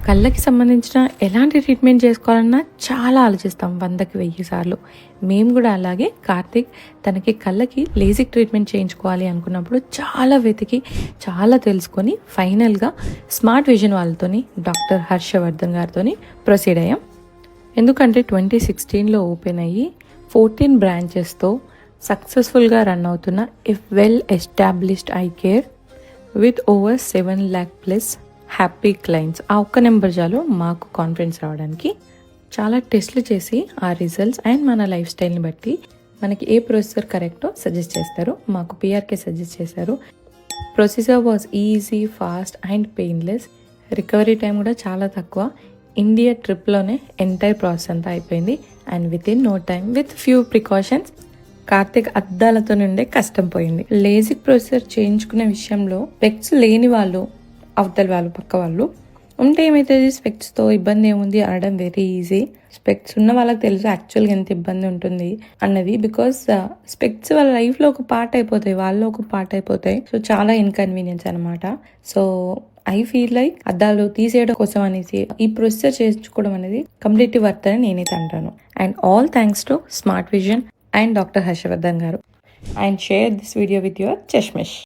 కళ్ళకి సంబంధించిన ఎలాంటి ట్రీట్మెంట్ చేసుకోవాలన్నా చాలా ఆలోచిస్తాం 100కి 1000 సార్లు. మేము కూడా అలాగే కార్తిక్ తనకి కళ్ళకి లేజిక్ ట్రీట్మెంట్ చేయించుకోవాలి అనుకున్నప్పుడు చాలా వెతికి చాలా తెలుసుకొని ఫైనల్గా స్మార్ట్ విజన్ వాళ్ళతోని డాక్టర్ హర్షవర్ధన్ గారితో ప్రొసీడ్ అయ్యాం. ఎందుకంటే 2016లో ఓపెన్ అయ్యి 14 బ్రాంచెస్తో సక్సెస్ఫుల్గా రన్ అవుతున్న well established I care with over 7 lakh plus happy clients. ఆ ఒక్క నెంబర్ చాలు మాకు కాన్ఫిడెన్స్ రావడానికి. చాలా టెస్ట్లు చేసి ఆ రిజల్ట్స్ అండ్ మన లైఫ్ స్టైల్ని బట్టి మనకి ఏ ప్రొసీజర్ కరెక్టో సజెస్ట్ చేస్తారు. మాకు పిఆర్కే సజెస్ట్ చేశారు. Procedure was easy, fast and painless. Recovery time కూడా చాలా తక్కువ. ఇండియా ట్రిప్లోనే ఎంటైర్ ప్రాసెస్ అంతా అయిపోయింది and within no time with few precautions Karthik అద్దాలతో నుండే కష్టం పోయింది. లేజిక్ ప్రొసీజర్ చేయించుకునే విషయంలో స్పెక్ట్స్ లేని వాళ్ళు, అవతల వాళ్ళు, పక్క వాళ్ళు ఉంటే ఏమైతుంది, స్పెక్ట్స్తో ఇబ్బంది ఏముంది అనడం వెరీ ఈజీ. స్పెక్ట్స్ ఉన్న వాళ్ళకి తెలుసు యాక్చువల్గా ఎంత ఇబ్బంది ఉంటుంది అన్నది. బికాస్ స్పెక్ట్స్ వాళ్ళ లైఫ్లో ఒక పార్ట్ అయిపోతాయి, వాళ్ళు ఒక పార్ట్ అయిపోతాయి. సో చాలా ఇన్కన్వీనియన్స్ అనమాట. సో ఐ ఫీల్ లైక్ అద్దాలు తీసేయడం కోసం అనేసి ఈ ప్రొసీజర్ చేయించుకోవడం అనేది కంప్లీట్లీ వర్త్ అని నేనైతే అంటాను. And all thanks to smart vision and Dr. Harshavardhan garu, and share this video with your cheshmish.